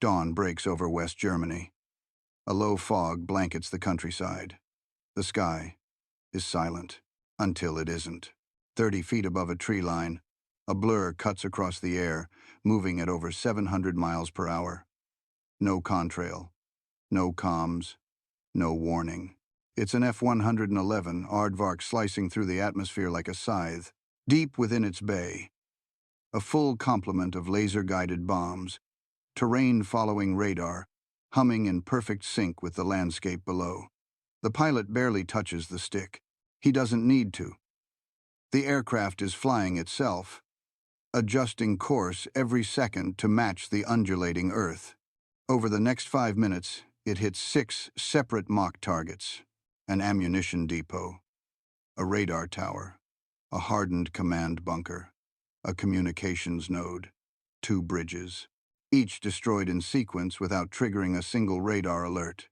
Dawn breaks over West Germany. A low fog blankets the countryside. The sky is silent until it isn't. 30 feet above a tree line, a blur cuts across the air, moving at over 700 miles per hour. No contrail, no comms, no warning. It's an F-111 Aardvark slicing through the atmosphere like a scythe, deep within its bay. A full complement of laser-guided bombs, terrain-following radar, humming in perfect sync with the landscape below. The pilot barely touches the stick. He doesn't need to. The aircraft is flying itself, adjusting course every second to match the undulating Earth. Over the next 5 minutes, it hits 6 separate mock targets: an ammunition depot, a radar tower, a hardened command bunker, a communications node, 2 bridges, each destroyed in sequence without triggering a single radar alert.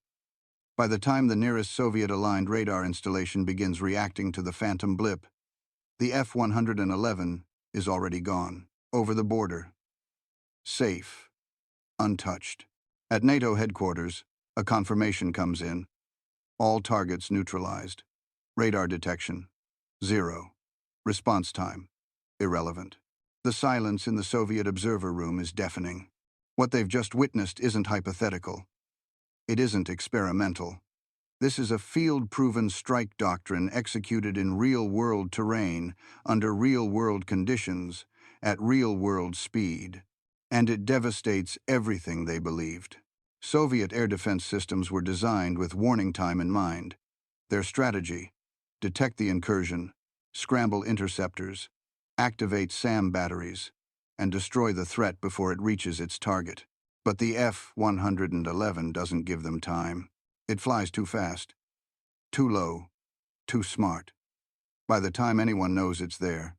By the time the nearest Soviet-aligned radar installation begins reacting to the phantom blip, the F-111 is already gone, over the border. Safe, untouched. At NATO headquarters, a confirmation comes in. All targets neutralized. Radar detection, 0. Response time, irrelevant. The silence in the Soviet observer room is deafening. What they've just witnessed isn't hypothetical. It isn't experimental. This is a field-proven strike doctrine executed in real-world terrain, under real-world conditions, at real-world speed. And it devastates everything they believed. Soviet air defense systems were designed with warning time in mind. Their strategy: detect the incursion, scramble interceptors, activate SAM batteries, and destroy the threat before it reaches its target. But the F-111 doesn't give them time. It flies too fast, too low, too smart. By the time anyone knows it's there,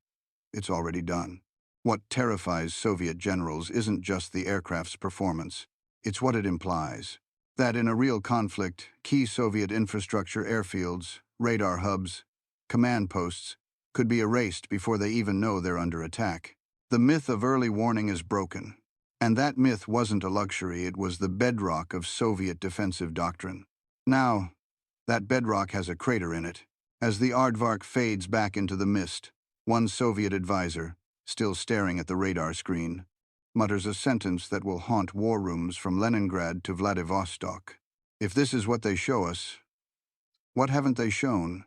it's already done. What terrifies Soviet generals isn't just the aircraft's performance. It's what it implies. That in a real conflict, key Soviet infrastructure, airfields, radar hubs, command posts, could be erased before they even know they're under attack. The myth of early warning is broken. And that myth wasn't a luxury, it was the bedrock of Soviet defensive doctrine. Now, that bedrock has a crater in it. As the Aardvark fades back into the mist, one Soviet advisor, still staring at the radar screen, mutters a sentence that will haunt war rooms from Leningrad to Vladivostok. If this is what they show us, what haven't they shown?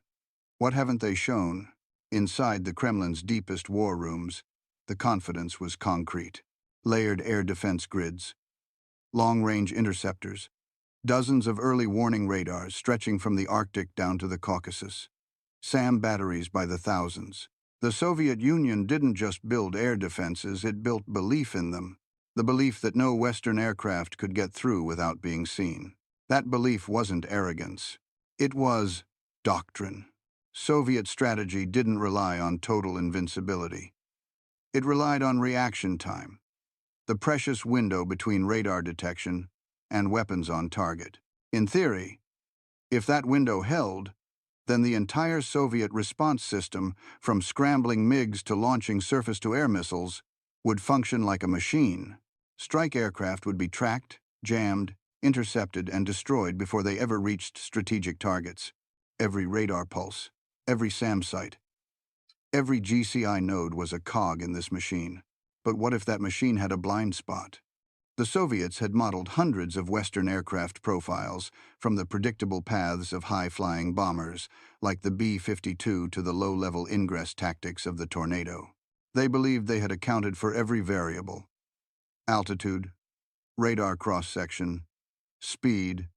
What haven't they shown? Inside the Kremlin's deepest war rooms, the confidence was concrete. Layered air defense grids, long-range interceptors, dozens of early warning radars stretching from the Arctic down to the Caucasus, SAM batteries by the thousands. The Soviet Union didn't just build air defenses, it built belief in them. The belief that no Western aircraft could get through without being seen. That belief wasn't arrogance. It was doctrine. Soviet strategy didn't rely on total invincibility. It relied on reaction time, the precious window between radar detection and weapons on target. In theory, if that window held, then the entire Soviet response system, from scrambling MiGs to launching surface-to-air missiles, would function like a machine. Strike aircraft would be tracked, jammed, intercepted, and destroyed before they ever reached strategic targets. Every radar pulse, every SAM site, every GCI node was a cog in this machine. But what if that machine had a blind spot? The Soviets had modeled hundreds of Western aircraft profiles, from the predictable paths of high-flying bombers, like the B-52, to the low-level ingress tactics of the Tornado. They believed they had accounted for every variable: altitude, radar cross-section, speed,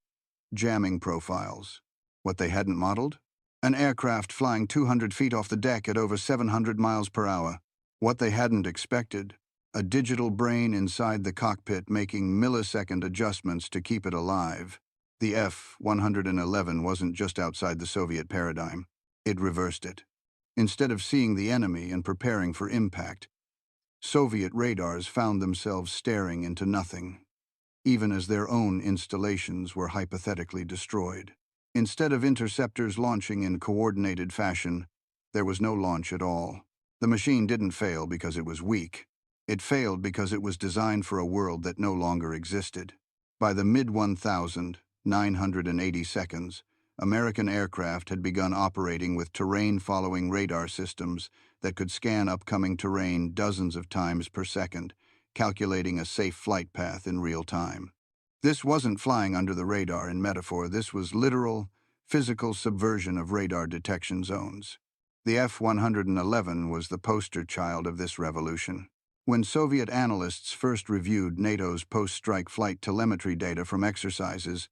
jamming profiles. What they hadn't modeled? An aircraft flying 200 feet off the deck at over 700 miles per hour. What they hadn't expected: a digital brain inside the cockpit making millisecond adjustments to keep it alive. The F-111 wasn't just outside the Soviet paradigm. It reversed it. Instead of seeing the enemy and preparing for impact, Soviet radars found themselves staring into nothing, even as their own installations were hypothetically destroyed. Instead of interceptors launching in coordinated fashion, there was no launch at all. The machine didn't fail because it was weak. It failed because it was designed for a world that no longer existed. By the mid-1980s, American aircraft had begun operating with terrain-following radar systems that could scan upcoming terrain dozens of times per second, calculating a safe flight path in real time. This wasn't flying under the radar in metaphor, this was literal, physical subversion of radar detection zones. The F-111 was the poster child of this revolution. When Soviet analysts first reviewed NATO's post-strike flight telemetry data from exercises,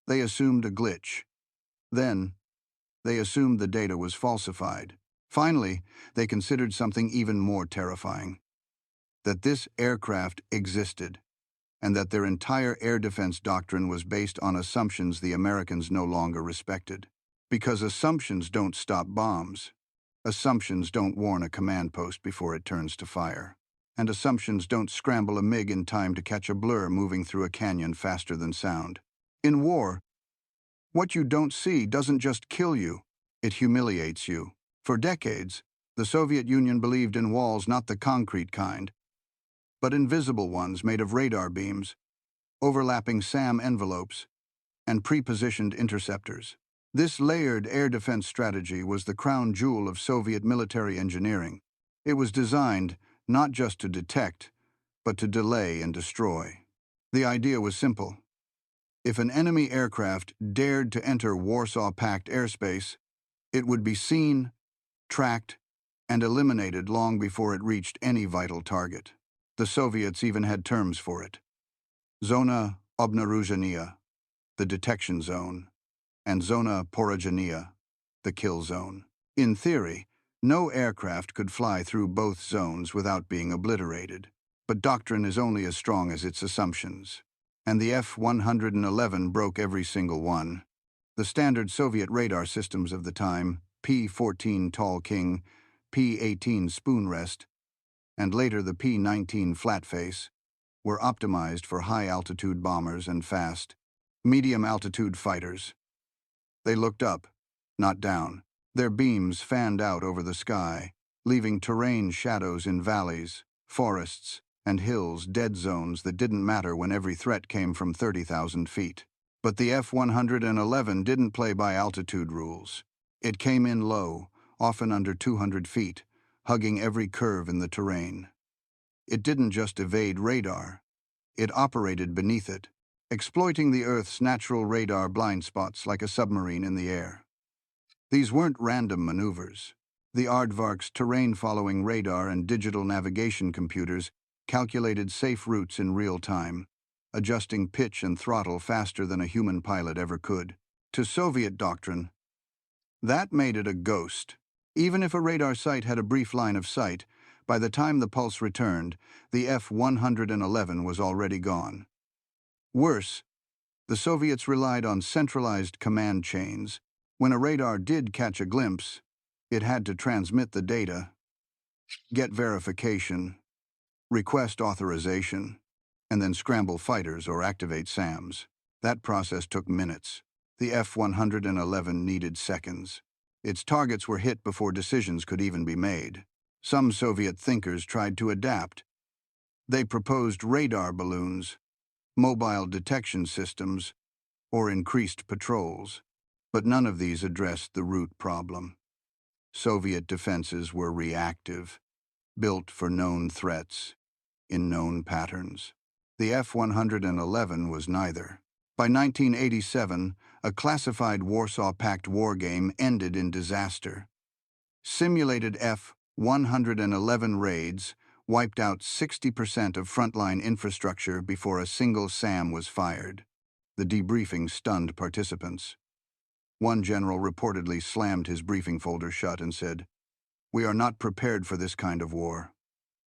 they assumed a glitch. Then, they assumed the data was falsified. Finally, they considered something even more terrifying: that this aircraft existed, and that their entire air defense doctrine was based on assumptions the Americans no longer respected. Because assumptions don't stop bombs. Assumptions don't warn a command post before it turns to fire. And assumptions don't scramble a MiG in time to catch a blur moving through a canyon faster than sound. In war, what you don't see doesn't just kill you, it humiliates you. For decades, the Soviet Union believed in walls not the concrete kind, but invisible ones made of radar beams, overlapping SAM envelopes, and pre-positioned interceptors. This layered air defense strategy was the crown jewel of Soviet military engineering. It was designed not just to detect, but to delay and destroy. The idea was simple. If an enemy aircraft dared to enter Warsaw Pact airspace, it would be seen, tracked, and eliminated long before it reached any vital target. The Soviets even had terms for it: Zona Obnarujenia, the detection zone, and Zona Porojenia, the kill zone. In theory, no aircraft could fly through both zones without being obliterated. But doctrine is only as strong as its assumptions. And the F-111 broke every single one. The standard Soviet radar systems of the time, P-14 Tall King, P-18 Spoonrest, and later the P-19 Flatface, were optimized for high-altitude bombers and fast, medium-altitude fighters. They looked up, not down. Their beams fanned out over the sky, leaving terrain shadows in valleys, forests, and hills, dead zones that didn't matter when every threat came from 30,000 feet. But the F-111 didn't play by altitude rules. It came in low, often under 200 feet, hugging every curve in the terrain. It didn't just evade radar. It operated beneath it, exploiting the Earth's natural radar blind spots like a submarine in the air. These weren't random maneuvers. The Aardvark's terrain-following radar and digital navigation computers calculated safe routes in real time, adjusting pitch and throttle faster than a human pilot ever could. To Soviet doctrine, that made it a ghost. Even if a radar site had a brief line of sight, by the time the pulse returned, the F-111 was already gone. Worse, the Soviets relied on centralized command chains. When a radar did catch a glimpse, it had to transmit the data, get verification, request authorization, and then scramble fighters or activate SAMs. That process took minutes. The F-111 needed seconds. Its targets were hit before decisions could even be made. Some Soviet thinkers tried to adapt. They proposed radar balloons, mobile detection systems, or increased patrols. But none of these addressed the root problem. Soviet defenses were reactive, built for known threats, in known patterns. The F-111 was neither. By 1987, a classified Warsaw Pact wargame ended in disaster. Simulated F-111 raids wiped out 60% of frontline infrastructure before a single SAM was fired. The debriefing stunned participants. One general reportedly slammed his briefing folder shut and said, "We are not prepared for this kind of war.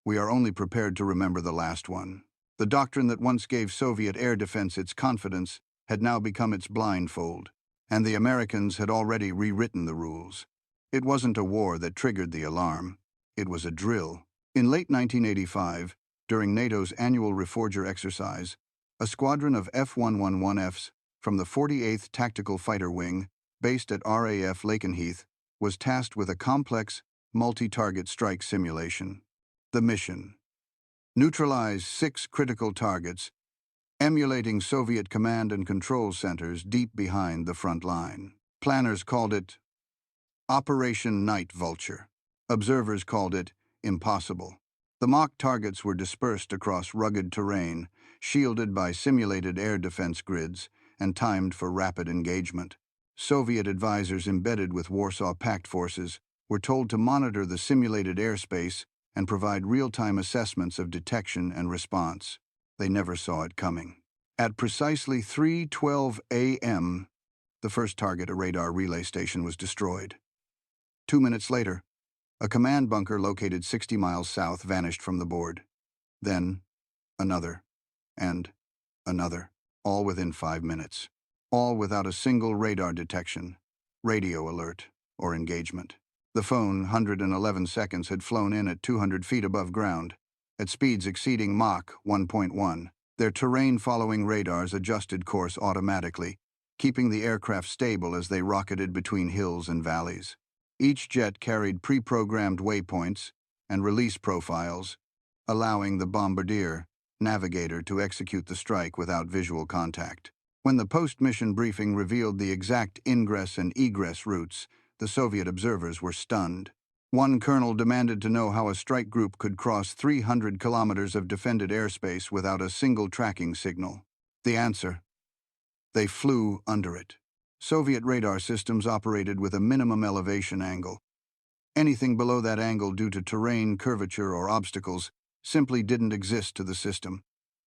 We are only prepared to remember the last one." The doctrine that once gave Soviet air defense its confidence had now become its blindfold, and the Americans had already rewritten the rules. It wasn't a war that triggered the alarm. It was a drill. In late 1985, during NATO's annual Reforger exercise, a squadron of F-111Fs from the 48th Tactical Fighter Wing, based at RAF Lakenheath, was tasked with a complex, multi-target strike simulation. The mission: neutralize 6 critical targets, emulating Soviet command and control centers deep behind the front line. Planners called it Operation Night Vulture. Observers called it impossible. The mock targets were dispersed across rugged terrain, shielded by simulated air defense grids, and timed for rapid engagement. Soviet advisors embedded with Warsaw Pact forces were told to monitor the simulated airspace and provide real-time assessments of detection and response. They never saw it coming. At precisely 3:12 a.m., the first target, a radar relay station, was destroyed. 2 minutes later, a command bunker located 60 miles south vanished from the board. Then, another, and another, all within 5 minutes. All without a single radar detection, radio alert, or engagement. The phone, 111 seconds, had flown in at 200 feet above ground, at speeds exceeding Mach 1.1. Their terrain-following radars adjusted course automatically, keeping the aircraft stable as they rocketed between hills and valleys. Each jet carried pre-programmed waypoints and release profiles, allowing the bombardier navigator to execute the strike without visual contact. When the post-mission briefing revealed the exact ingress and egress routes, the Soviet observers were stunned. One colonel demanded to know how a strike group could cross 300 kilometers of defended airspace without a single tracking signal. The answer: they flew under it. Soviet radar systems operated with a minimum elevation angle. Anything below that angle due to terrain, curvature, or obstacles simply didn't exist to the system.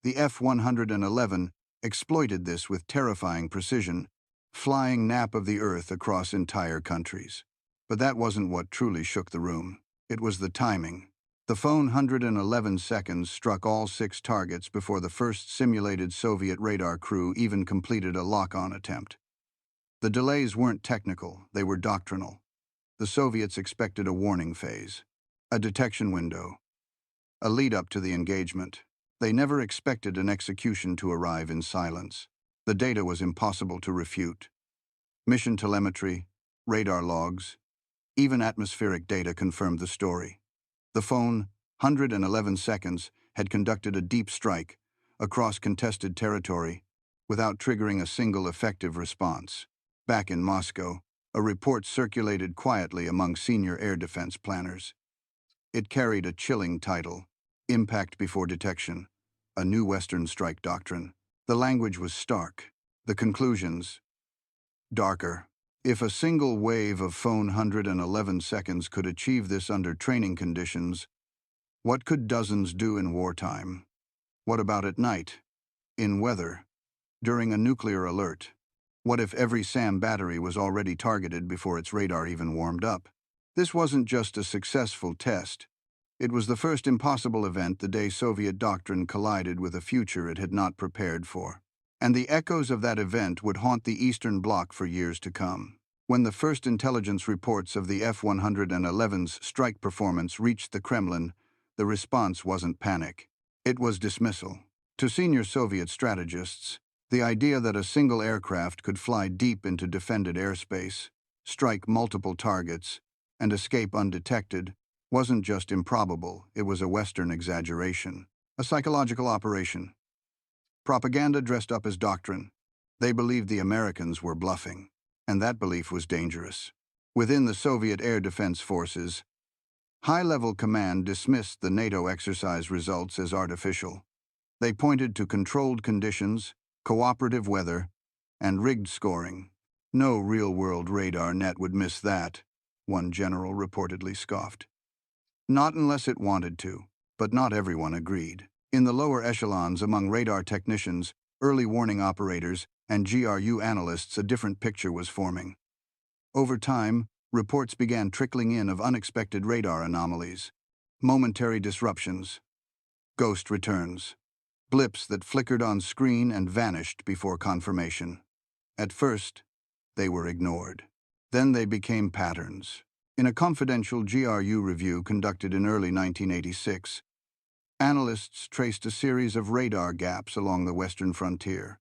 The F-111 exploited this with terrifying precision, flying nap of the Earth across entire countries. But that wasn't what truly shook the room. It was the timing. The phone 111 seconds struck all 6 targets before the first simulated Soviet radar crew even completed a lock-on attempt. The delays weren't technical, they were doctrinal. The Soviets expected a warning phase, a detection window, a lead-up to the engagement. They never expected an execution to arrive in silence. The data was impossible to refute. Mission telemetry, radar logs, even atmospheric data confirmed the story. The phone, 111 seconds, had conducted a deep strike across contested territory without triggering a single effective response. Back in Moscow, a report circulated quietly among senior air defense planners. It carried a chilling title: Impact Before Detection, a new Western strike doctrine. The language was stark, the conclusions darker. If a single wave of phone 111 seconds could achieve this under training conditions, what could dozens do in wartime? What about at night? In weather? During a nuclear alert? What if every SAM battery was already targeted before its radar even warmed up? This wasn't just a successful test. It was the first impossible event the day Soviet doctrine collided with a future it had not prepared for. And the echoes of that event would haunt the Eastern Bloc for years to come. When the first intelligence reports of the F-111's strike performance reached the Kremlin, the response wasn't panic. It was dismissal. To senior Soviet strategists, the idea that a single aircraft could fly deep into defended airspace, strike multiple targets, and escape undetected wasn't just improbable, it was a Western exaggeration, a psychological operation. Propaganda dressed up as doctrine. They believed the Americans were bluffing, and that belief was dangerous. Within the Soviet air defense forces, high-level command dismissed the NATO exercise results as artificial. They pointed to controlled conditions, cooperative weather, and rigged scoring. No real-world radar net would miss that, one general reportedly scoffed. Not unless it wanted to, but not everyone agreed. In the lower echelons among radar technicians, early warning operators, and GRU analysts, a different picture was forming. Over time, reports began trickling in of unexpected radar anomalies, momentary disruptions, ghost returns, blips that flickered on screen and vanished before confirmation. At first, they were ignored. Then they became patterns. In a confidential GRU review conducted in early 1986, analysts traced a series of radar gaps along the western frontier.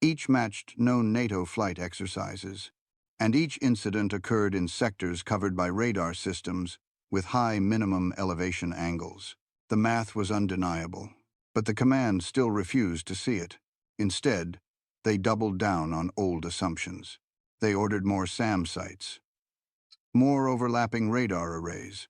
Each matched known NATO flight exercises, and each incident occurred in sectors covered by radar systems with high minimum elevation angles. The math was undeniable, but the command still refused to see it. Instead, they doubled down on old assumptions. They ordered more SAM sites, more overlapping radar arrays,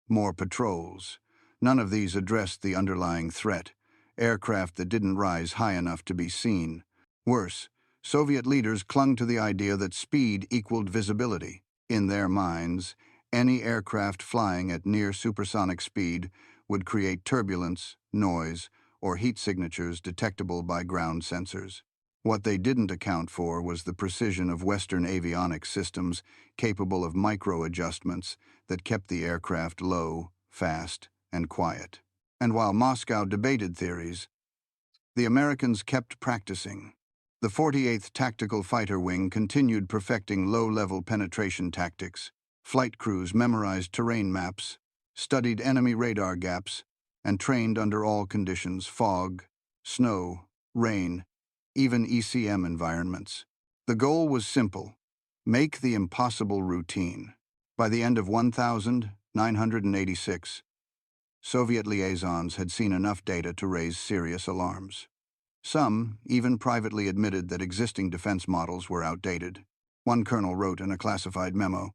more patrols. None of these addressed the underlying threat, aircraft that didn't rise high enough to be seen. Worse, Soviet leaders clung to the idea that speed equaled visibility. In their minds, any aircraft flying at near supersonic speed would create turbulence, noise, or heat signatures detectable by ground sensors. What they didn't account for was the precision of Western avionics systems capable of micro-adjustments that kept the aircraft low, fast, and quiet. And while Moscow debated theories, the Americans kept practicing. The 48th Tactical Fighter Wing continued perfecting low-level penetration tactics. Flight crews memorized terrain maps, studied enemy radar gaps, and trained under all conditions: fog, snow, rain, even ECM environments. The goal was simple: make the impossible routine. By the end of 1986, Soviet liaisons had seen enough data to raise serious alarms. Some even privately admitted that existing defense models were outdated. One colonel wrote in a classified memo,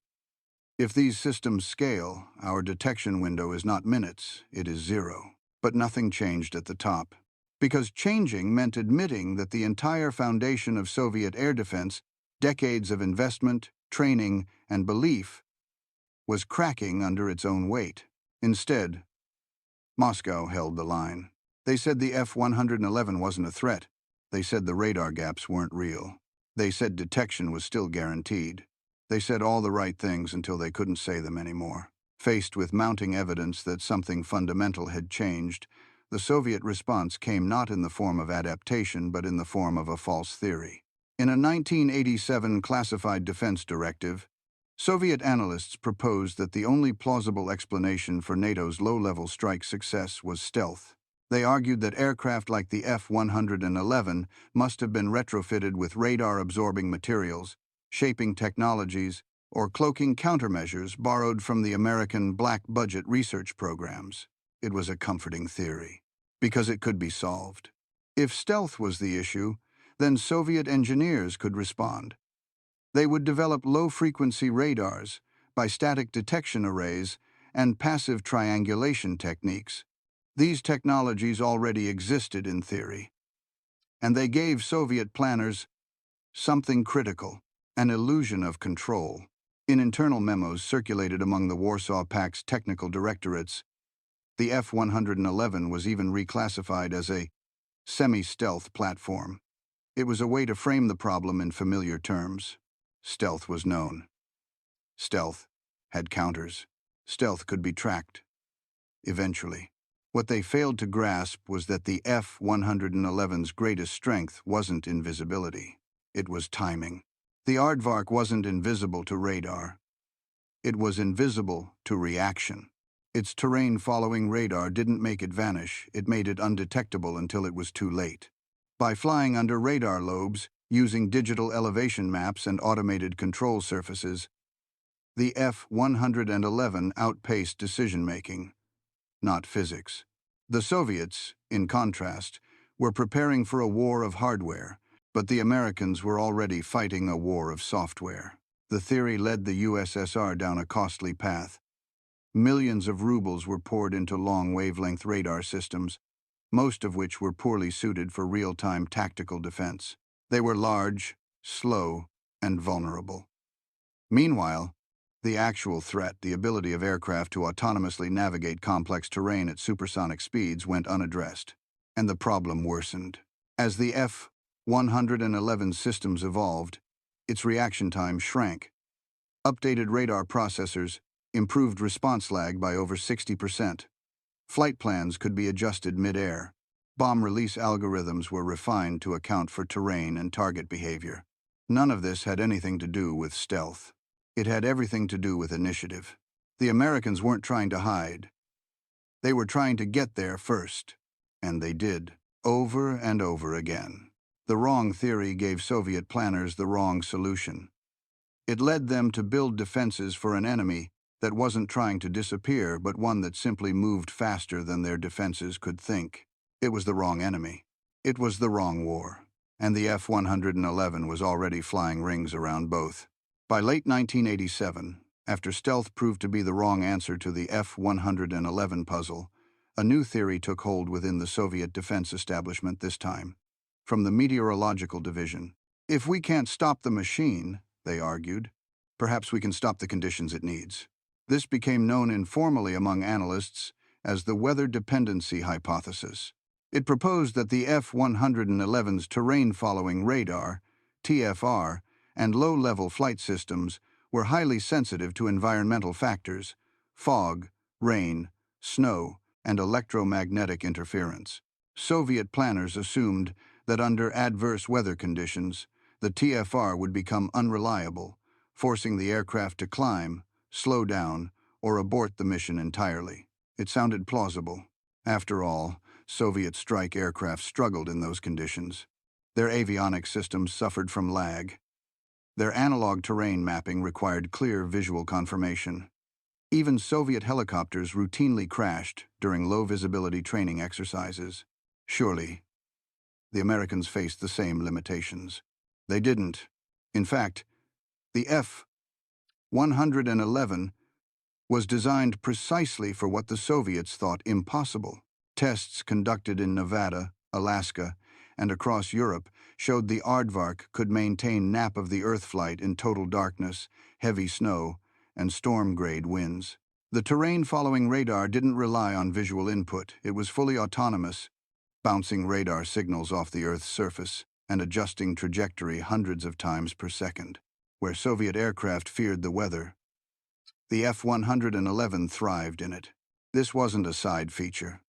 "If these systems scale, our detection window is not minutes, it is 0. But nothing changed at the top. Because changing meant admitting that the entire foundation of Soviet air defense, decades of investment, training, and belief, was cracking under its own weight. Instead, Moscow held the line. They said the F-111 wasn't a threat. They said the radar gaps weren't real. They said detection was still guaranteed. They said all the right things until they couldn't say them anymore. Faced with mounting evidence that something fundamental had changed, the Soviet response came not in the form of adaptation, but in the form of a false theory. In a 1987 classified defense directive, Soviet analysts proposed that the only plausible explanation for NATO's low-level strike success was stealth. They argued that aircraft like the F-111 must have been retrofitted with radar-absorbing materials, shaping technologies, or cloaking countermeasures borrowed from the American black-budget research programs. It was a comforting theory, because it could be solved. If stealth was the issue, then Soviet engineers could respond. They would develop low-frequency radars, bistatic detection arrays, and passive triangulation techniques. These technologies already existed in theory, and they gave Soviet planners something critical: an illusion of control. In internal memos circulated among the Warsaw Pact's technical directorates, the F-111 was even reclassified as a semi-stealth platform. It was a way to frame the problem in familiar terms. Stealth was known. Stealth had counters. Stealth could be tracked. Eventually. What they failed to grasp was that the F-111's greatest strength wasn't invisibility. It was timing. The Aardvark wasn't invisible to radar. It was invisible to reaction. Its terrain-following radar didn't make it vanish, it made it undetectable until it was too late. By flying under radar lobes, using digital elevation maps and automated control surfaces, the F-111 outpaced decision-making, not physics. The Soviets, in contrast, were preparing for a war of hardware, but the Americans were already fighting a war of software. The theory led the USSR down a costly path. Millions of rubles were poured into long-wavelength radar systems, most of which were poorly suited for real-time tactical defense. They were large, slow, and vulnerable. Meanwhile, the actual threat, the ability of aircraft to autonomously navigate complex terrain at supersonic speeds, went unaddressed, and the problem worsened. As the F-111 systems evolved, its reaction time shrank. Updated radar processors improved response lag by over 60%. Flight plans could be adjusted mid-air. Bomb release algorithms were refined to account for terrain and target behavior. None of this had anything to do with stealth. It had everything to do with initiative. The Americans weren't trying to hide. They were trying to get there first. And they did, over and over again. The wrong theory gave Soviet planners the wrong solution. It led them to build defenses for an enemy that wasn't trying to disappear, but one that simply moved faster than their defenses could think. It was the wrong enemy. It was the wrong war. And the F-111 was already flying rings around both. By late 1987, after stealth proved to be the wrong answer to the F-111 puzzle, a new theory took hold within the Soviet defense establishment this time. From the meteorological division. If we can't stop the machine, they argued, perhaps we can stop the conditions it needs. This became known informally among analysts as the weather dependency hypothesis. It proposed that the F-111's terrain-following radar, TFR, and low-level flight systems were highly sensitive to environmental factors, fog, rain, snow, and electromagnetic interference. Soviet planners assumed that under adverse weather conditions, the TFR would become unreliable, forcing the aircraft to climb, slow down, or abort the mission entirely. It sounded plausible. After all, Soviet strike aircraft struggled in those conditions. Their avionics systems suffered from lag. Their analog terrain mapping required clear visual confirmation. Even Soviet helicopters routinely crashed during low-visibility training exercises. Surely, the Americans faced the same limitations. They didn't. In fact, the F-111 was designed precisely for what the Soviets thought impossible. Tests conducted in Nevada, Alaska, and across Europe showed the Aardvark could maintain nap of the Earth flight in total darkness, heavy snow, and storm-grade winds. The terrain-following radar didn't rely on visual input. It was fully autonomous, bouncing radar signals off the Earth's surface and adjusting trajectory hundreds of times per second. Where Soviet aircraft feared the weather, the F-111 thrived in it. This wasn't a side feature.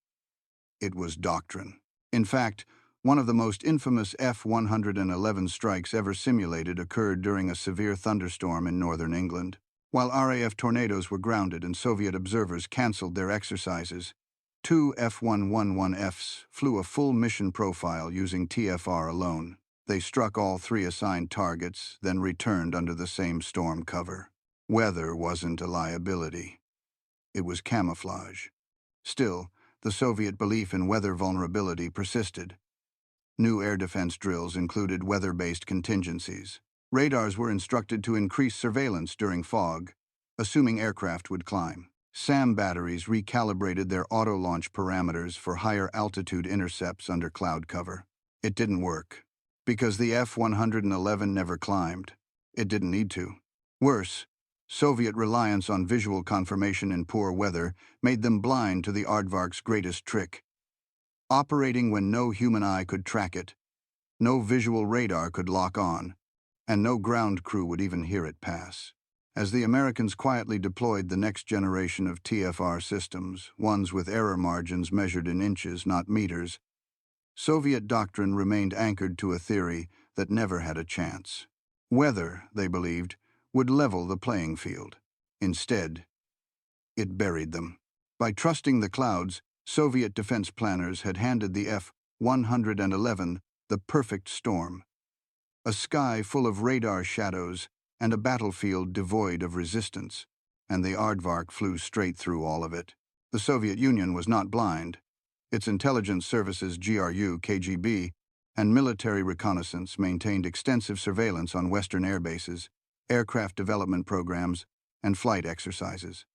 It was doctrine. In fact, one of the most infamous F-111 strikes ever simulated occurred during a severe thunderstorm in northern England. While RAF tornadoes were grounded and Soviet observers canceled their exercises, 2 F-111Fs flew a full mission profile using TFR alone. They struck all 3 assigned targets, then returned under the same storm cover. Weather wasn't a liability. It was camouflage. Still, the Soviet belief in weather vulnerability persisted. New air defense drills included weather-based contingencies. Radars were instructed to increase surveillance during fog, assuming aircraft would climb. SAM batteries recalibrated their auto-launch parameters for higher altitude intercepts under cloud cover. It didn't work, because the F-111 never climbed. It didn't need to. Worse, Soviet reliance on visual confirmation in poor weather made them blind to the Aardvark's greatest trick. Operating when no human eye could track it, no visual radar could lock on, and no ground crew would even hear it pass. As the Americans quietly deployed the next generation of TFR systems, ones with error margins measured in inches, not meters, Soviet doctrine remained anchored to a theory that never had a chance. Weather, they believed, would level the playing field. Instead, it buried them. By trusting the clouds, Soviet defense planners had handed the F-111 the perfect storm. A sky full of radar shadows and a battlefield devoid of resistance, and the Aardvark flew straight through all of it. The Soviet Union was not blind. Its intelligence services GRU, KGB, and military reconnaissance maintained extensive surveillance on Western air bases, aircraft development programs, and flight exercises.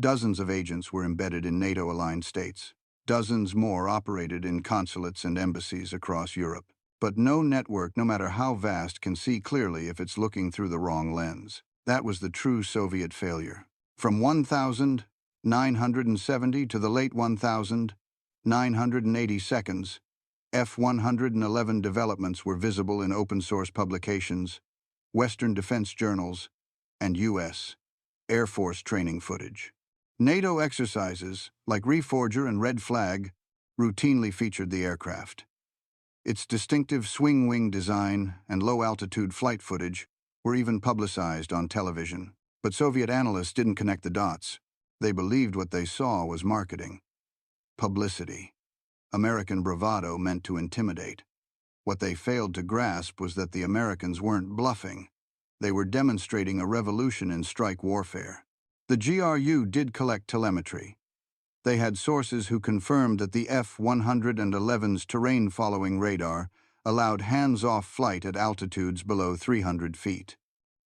Dozens of agents were embedded in NATO-aligned states. Dozens more operated in consulates and embassies across Europe. But no network, no matter how vast, can see clearly if it's looking through the wrong lens. That was the true Soviet failure. From 1,970 to the late 1,980 seconds, F-111 developments were visible in open-source publications, Western defense journals, and U.S. Air Force training footage. NATO exercises, like Reforger and Red Flag, routinely featured the aircraft. Its distinctive swing-wing design and low-altitude flight footage were even publicized on television. But Soviet analysts didn't connect the dots. They believed what they saw was marketing. Publicity. American bravado meant to intimidate. What they failed to grasp was that the Americans weren't bluffing. They were demonstrating a revolution in strike warfare. The GRU did collect telemetry. They had sources who confirmed that the F-111's terrain-following radar allowed hands-off flight at altitudes below 300 feet.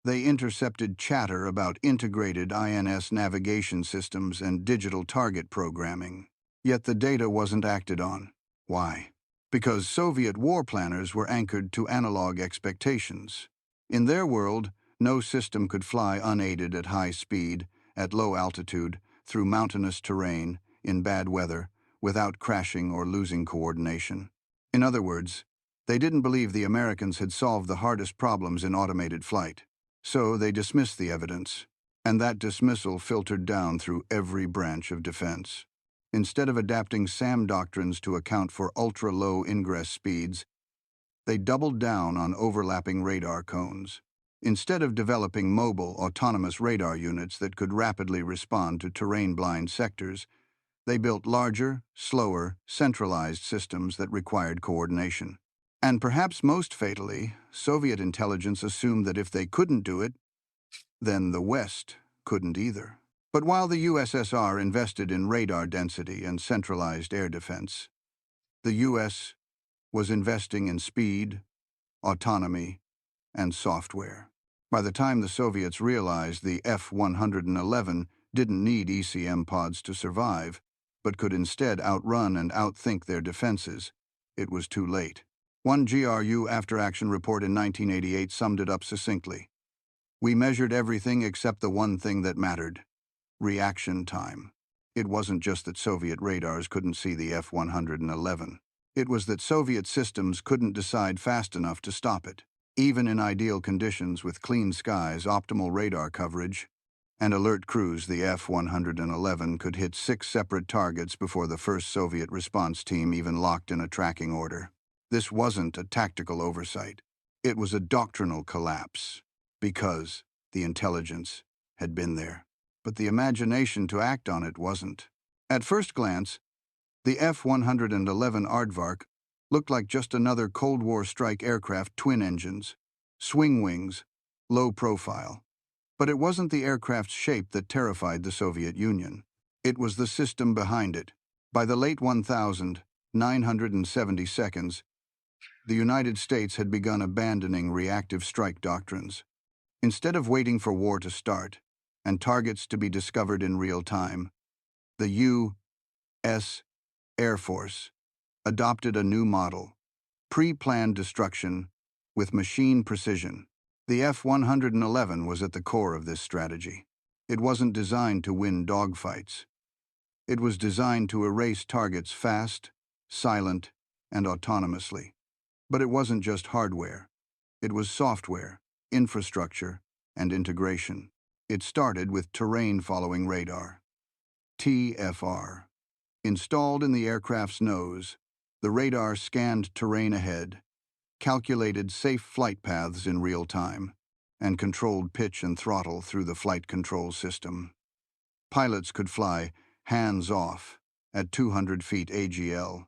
They intercepted chatter about integrated INS navigation systems and digital target programming. Yet the data wasn't acted on. Why? Because Soviet war planners were anchored to analog expectations. In their world, no system could fly unaided at high speed, at low altitude, through mountainous terrain, in bad weather, without crashing or losing coordination. In other words, they didn't believe the Americans had solved the hardest problems in automated flight. So they dismissed the evidence, and that dismissal filtered down through every branch of defense. Instead of adapting SAM doctrines to account for ultra-low ingress speeds, they doubled down on overlapping radar cones. Instead of developing mobile, autonomous radar units that could rapidly respond to terrain-blind sectors, they built larger, slower, centralized systems that required coordination. And perhaps most fatally, Soviet intelligence assumed that if they couldn't do it, then the West couldn't either. But while the USSR invested in radar density and centralized air defense, the US was investing in speed, autonomy, and software. By the time the Soviets realized the F-111 didn't need ECM pods to survive, but could instead outrun and outthink their defenses, it was too late. One GRU after-action report in 1988 summed it up succinctly. We measured everything except the one thing that mattered: reaction time. It wasn't just that Soviet radars couldn't see the F-111. It was that Soviet systems couldn't decide fast enough to stop it. Even in ideal conditions with clean skies, optimal radar coverage, and alert crews, the F-111 could hit 6 separate targets before the first Soviet response team even locked in a tracking order. This wasn't a tactical oversight. It was a doctrinal collapse, because the intelligence had been there, but the imagination to act on it wasn't. At first glance, the F-111 Aardvark looked like just another Cold War strike aircraft, twin engines, swing wings, low profile. But it wasn't the aircraft's shape that terrified the Soviet Union. It was the system behind it. By the late 1972, the United States had begun abandoning reactive strike doctrines. Instead of waiting for war to start and targets to be discovered in real time, the U.S. Air Force adopted a new model: pre-planned destruction with machine precision. The F-111 was at the core of this strategy. It wasn't designed to win dogfights. It was designed to erase targets fast, silent, and autonomously. But it wasn't just hardware. It was software, infrastructure, and integration. It started with terrain-following radar, TFR. Installed in the aircraft's nose, the radar scanned terrain ahead, calculated safe flight paths in real time, and controlled pitch and throttle through the flight control system. Pilots could fly hands-off at 200 feet AGL,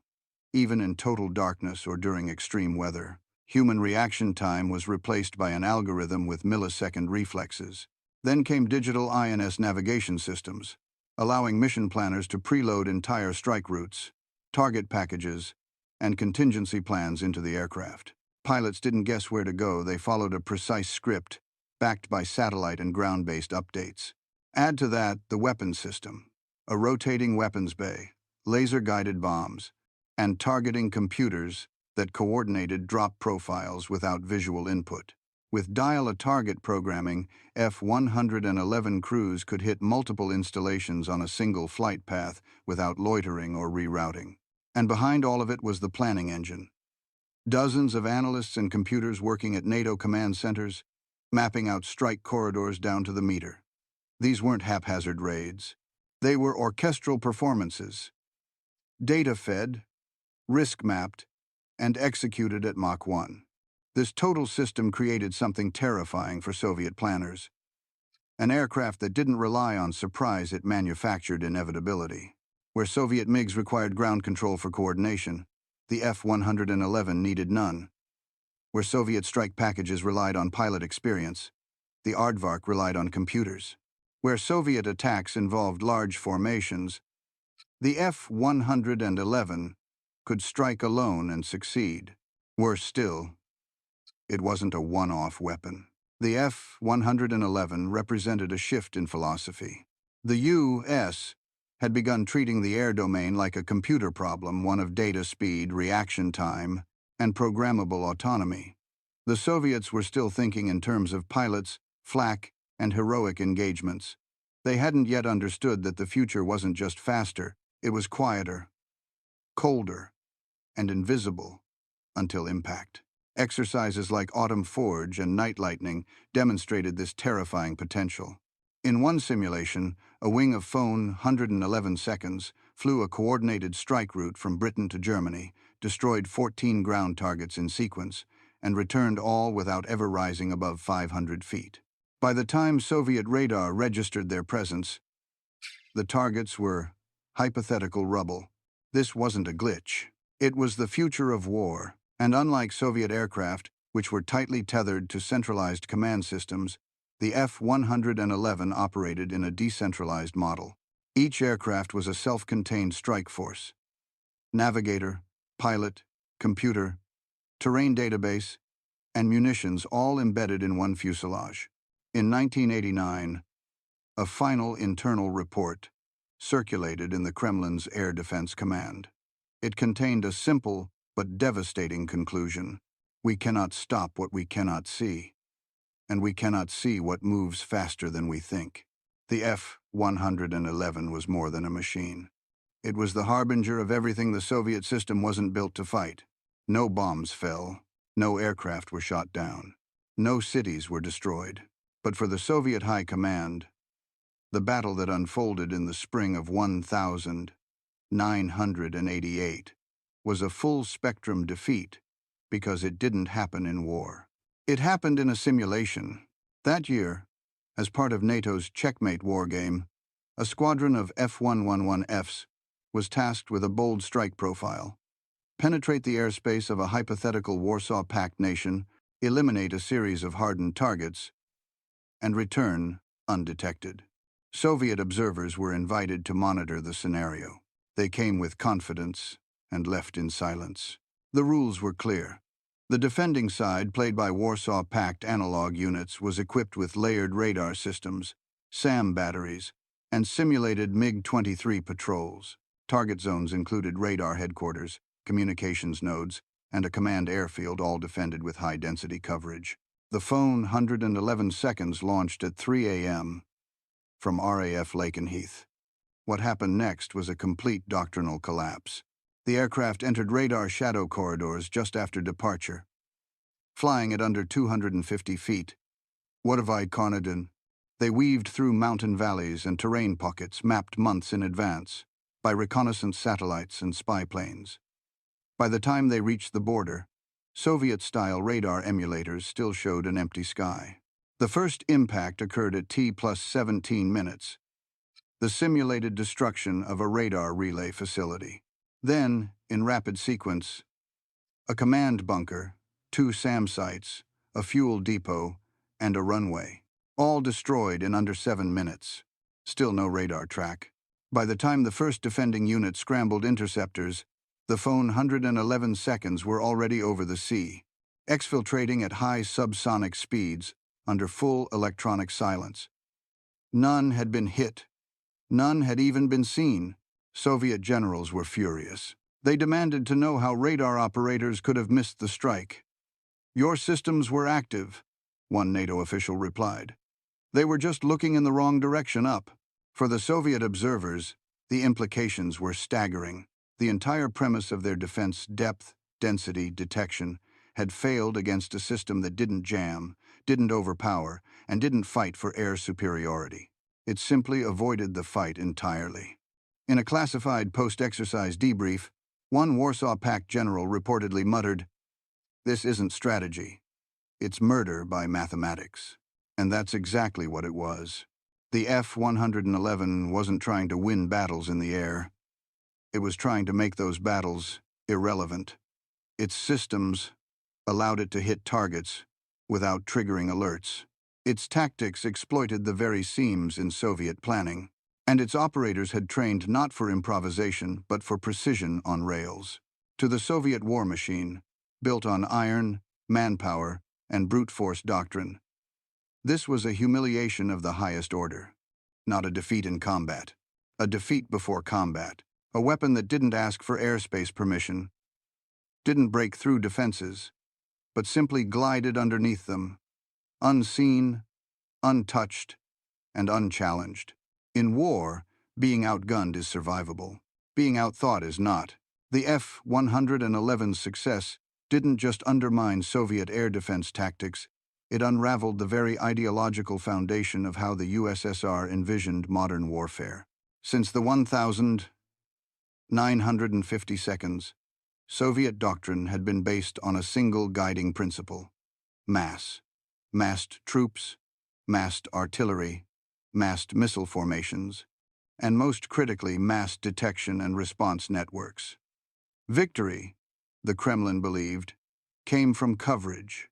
even in total darkness or during extreme weather. Human reaction time was replaced by an algorithm with millisecond reflexes. Then came digital INS navigation systems, allowing mission planners to preload entire strike routes, target packages, and contingency plans into the aircraft. Pilots didn't guess where to go. They followed a precise script, backed by satellite and ground-based updates. Add to that the weapons system, a rotating weapons bay, laser-guided bombs, and targeting computers that coordinated drop profiles without visual input. With dial-a-target programming, F-111 crews could hit multiple installations on a single flight path without loitering or rerouting. And behind all of it was the planning engine. Dozens of analysts and computers working at NATO command centers, mapping out strike corridors down to the meter. These weren't haphazard raids. They were orchestral performances, data-fed, risk-mapped, and executed at Mach 1. This total system created something terrifying for Soviet planners: an aircraft that didn't rely on surprise, it manufactured inevitability. Where Soviet MiGs required ground control for coordination, the F-111 needed none. Where Soviet strike packages relied on pilot experience, the Aardvark relied on computers. Where Soviet attacks involved large formations, the F-111 could strike alone and succeed. Worse still, it wasn't a one-off weapon. The F-111 represented a shift in philosophy. The U.S. had begun treating the air domain like a computer problem, one of data speed, reaction time, and programmable autonomy. The Soviets were still thinking in terms of pilots, flak, and heroic engagements. They hadn't yet understood that the future wasn't just faster, it was quieter, colder, and invisible until impact. Exercises like Autumn Forge and Night Lightning demonstrated this terrifying potential. In one simulation, a wing of F-111 111 seconds flew a coordinated strike route from Britain to Germany, destroyed 14 ground targets in sequence, and returned all without ever rising above 500 feet. By the time Soviet radar registered their presence, the targets were hypothetical rubble. This wasn't a glitch. It was the future of war, and unlike Soviet aircraft, which were tightly tethered to centralized command systems, the F-111 operated in a decentralized model. Each aircraft was a self-contained strike force. Navigator, pilot, computer, terrain database, and munitions all embedded in one fuselage. In 1989, a final internal report circulated in the Kremlin's Air Defense Command. It contained a simple but devastating conclusion. We cannot stop what we cannot see, and we cannot see what moves faster than we think. The F-111 was more than a machine. It was the harbinger of everything the Soviet system wasn't built to fight. No bombs fell, no aircraft were shot down, no cities were destroyed. But for the Soviet High Command, the battle that unfolded in the spring of 1988 was a full-spectrum defeat because it didn't happen in war. It happened in a simulation. That year, as part of NATO's Checkmate war game, a squadron of F-111Fs was tasked with a bold strike profile: penetrate the airspace of a hypothetical Warsaw Pact nation, eliminate a series of hardened targets, and return undetected. Soviet observers were invited to monitor the scenario. They came with confidence and left in silence. The rules were clear. The defending side, played by Warsaw Pact analog units, was equipped with layered radar systems, SAM batteries, and simulated MiG-23 patrols. Target zones included radar headquarters, communications nodes, and a command airfield, all defended with high-density coverage. The F-111 111 seconds launched at 3 a.m. from RAF Lakenheath. What happened next was a complete doctrinal collapse. The aircraft entered radar shadow corridors just after departure, flying at under 250 feet. Aardvark Carnadin. They weaved through mountain valleys and terrain pockets mapped months in advance by reconnaissance satellites and spy planes. By the time they reached the border, Soviet-style radar emulators still showed an empty sky. The first impact occurred at T+17 minutes, the simulated destruction of a radar relay facility. Then, in rapid sequence, a command bunker, 2 SAM sites, a fuel depot, and a runway. All destroyed in under 7 minutes. Still no radar track. By the time the first defending unit scrambled interceptors, the F-111 111 seconds were already over the sea, exfiltrating at high subsonic speeds under full electronic silence. None had been hit. None had even been seen. Soviet generals were furious. They demanded to know how radar operators could have missed the strike. "Your systems were active," one NATO official replied. "They were just looking in the wrong direction up." For the Soviet observers, the implications were staggering. The entire premise of their defense, depth, density, detection, had failed against a system that didn't jam, didn't overpower, and didn't fight for air superiority. It simply avoided the fight entirely. In a classified post-exercise debrief, one Warsaw Pact general reportedly muttered, "This isn't strategy. It's murder by mathematics." And that's exactly what it was. The F-111 wasn't trying to win battles in the air. It was trying to make those battles irrelevant. Its systems allowed it to hit targets without triggering alerts. Its tactics exploited the very seams in Soviet planning, and its operators had trained not for improvisation but for precision on rails. To the Soviet war machine, built on iron, manpower, and brute force doctrine, this was a humiliation of the highest order. Not a defeat in combat. A defeat before combat. A weapon that didn't ask for airspace permission, didn't break through defenses, but simply glided underneath them, unseen, untouched, and unchallenged. In war, being outgunned is survivable. Being outthought is not. The F-111's success didn't just undermine Soviet air defense tactics, it unraveled the very ideological foundation of how the USSR envisioned modern warfare. Since the 1,950 seconds, Soviet doctrine had been based on a single guiding principle: mass. Massed troops, massed artillery, massed missile formations, and most critically, massed detection and response networks. Victory, the Kremlin believed, came from coverage,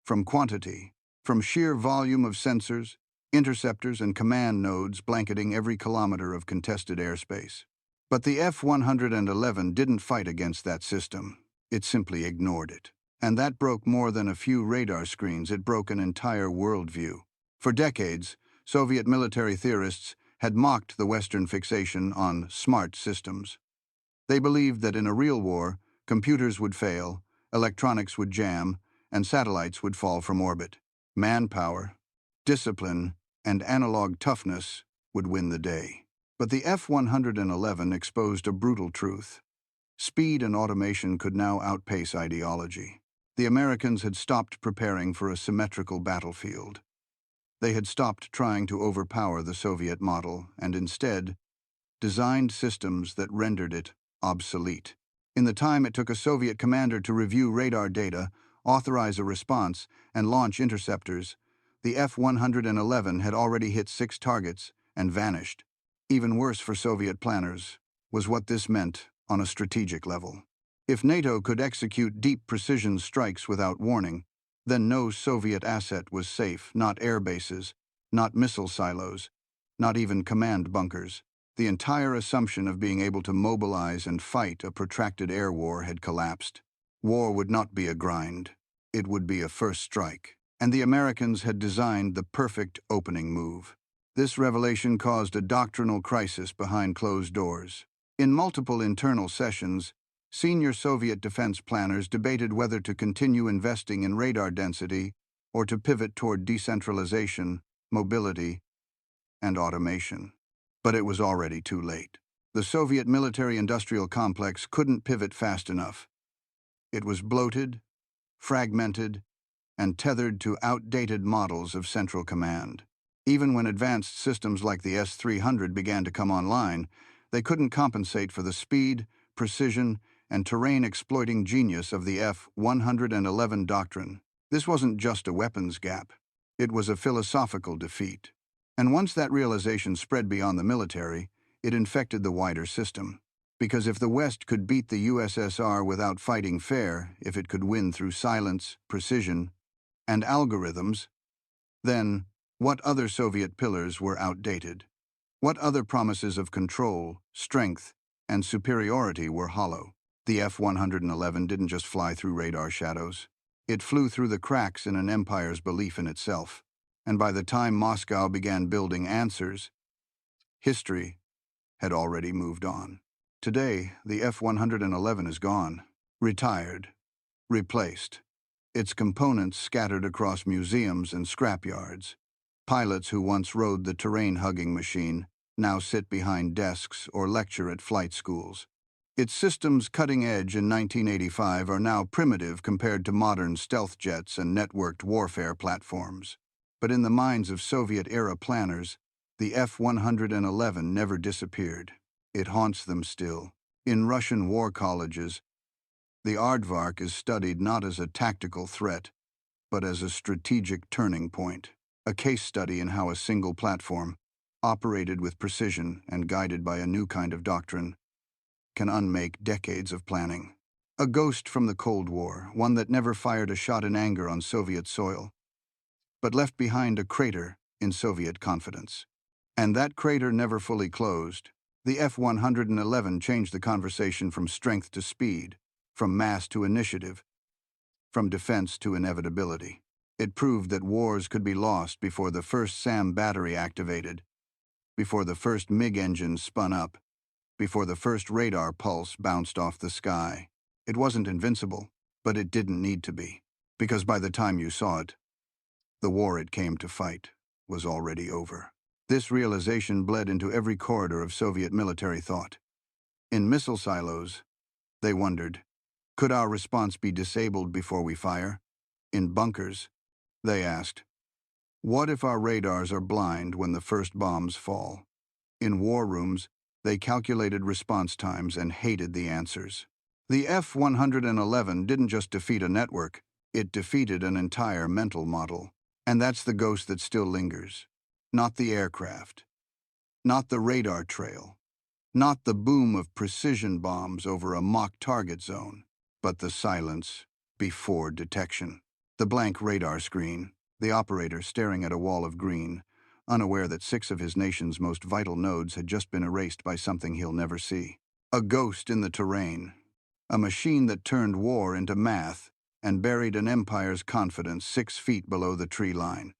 from quantity, from sheer volume of sensors, interceptors, and command nodes blanketing every kilometer of contested airspace. But the F-111 didn't fight against that system. It simply ignored it. And that broke more than a few radar screens, it broke an entire worldview. For decades, Soviet military theorists had mocked the Western fixation on smart systems. They believed that in a real war, computers would fail, electronics would jam, and satellites would fall from orbit. Manpower, discipline, and analog toughness would win the day. But the F-111 exposed a brutal truth. Speed and automation could now outpace ideology. The Americans had stopped preparing for a symmetrical battlefield. They had stopped trying to overpower the Soviet model and instead designed systems that rendered it obsolete. In the time it took a Soviet commander to review radar data, authorize a response, and launch interceptors, the F-111 had already hit 6 targets and vanished. Even worse for Soviet planners was what this meant on a strategic level. If NATO could execute deep precision strikes without warning, then no Soviet asset was safe, not air bases, not missile silos, not even command bunkers. The entire assumption of being able to mobilize and fight a protracted air war had collapsed. War would not be a grind. It would be a first strike. And the Americans had designed the perfect opening move. This revelation caused a doctrinal crisis behind closed doors. In multiple internal sessions, senior Soviet defense planners debated whether to continue investing in radar density or to pivot toward decentralization, mobility, and automation. But it was already too late. The Soviet military-industrial complex couldn't pivot fast enough. It was bloated, fragmented, and tethered to outdated models of central command. Even when advanced systems like the S-300 began to come online, they couldn't compensate for the speed, precision, and terrain-exploiting genius of the F-111 doctrine. This wasn't just a weapons gap. It was a philosophical defeat. And once that realization spread beyond the military, it infected the wider system. Because if the West could beat the USSR without fighting fair, if it could win through silence, precision, and algorithms, then what other Soviet pillars were outdated? What other promises of control, strength, and superiority were hollow? The F-111 didn't just fly through radar shadows. It flew through the cracks in an empire's belief in itself. And by the time Moscow began building answers, history had already moved on. Today, the F-111 is gone, retired, replaced. Its components scattered across museums and scrapyards. Pilots who once rode the terrain-hugging machine now sit behind desks or lecture at flight schools. Its systems cutting edge in 1985 are now primitive compared to modern stealth jets and networked warfare platforms. But in the minds of Soviet-era planners, the F-111 never disappeared. It haunts them still. In Russian war colleges, the Aardvark is studied not as a tactical threat, but as a strategic turning point, a case study in how a single platform, operated with precision and guided by a new kind of doctrine, can unmake decades of planning. A ghost from the Cold War, one that never fired a shot in anger on Soviet soil, but left behind a crater in Soviet confidence. And that crater never fully closed. The F-111 changed the conversation from strength to speed, from mass to initiative, from defense to inevitability. It proved that wars could be lost before the first SAM battery activated, before the first MiG engine spun up, before the first radar pulse bounced off the sky. It wasn't invincible, but it didn't need to be, because by the time you saw it, the war it came to fight was already over. This realization bled into every corridor of Soviet military thought. In missile silos, they wondered, could our response be disabled before we fire? In bunkers, they asked, what if our radars are blind when the first bombs fall? In war rooms, they calculated response times and hated the answers. The F-111 didn't just defeat a network, it defeated an entire mental model. And that's the ghost that still lingers. Not the aircraft, not the radar trail, not the boom of precision bombs over a mock target zone, but the silence before detection. The blank radar screen, the operator staring at a wall of green, unaware that 6 of his nation's most vital nodes had just been erased by something he'll never see. A ghost in the terrain, a machine that turned war into math and buried an empire's confidence 6 feet below the tree line.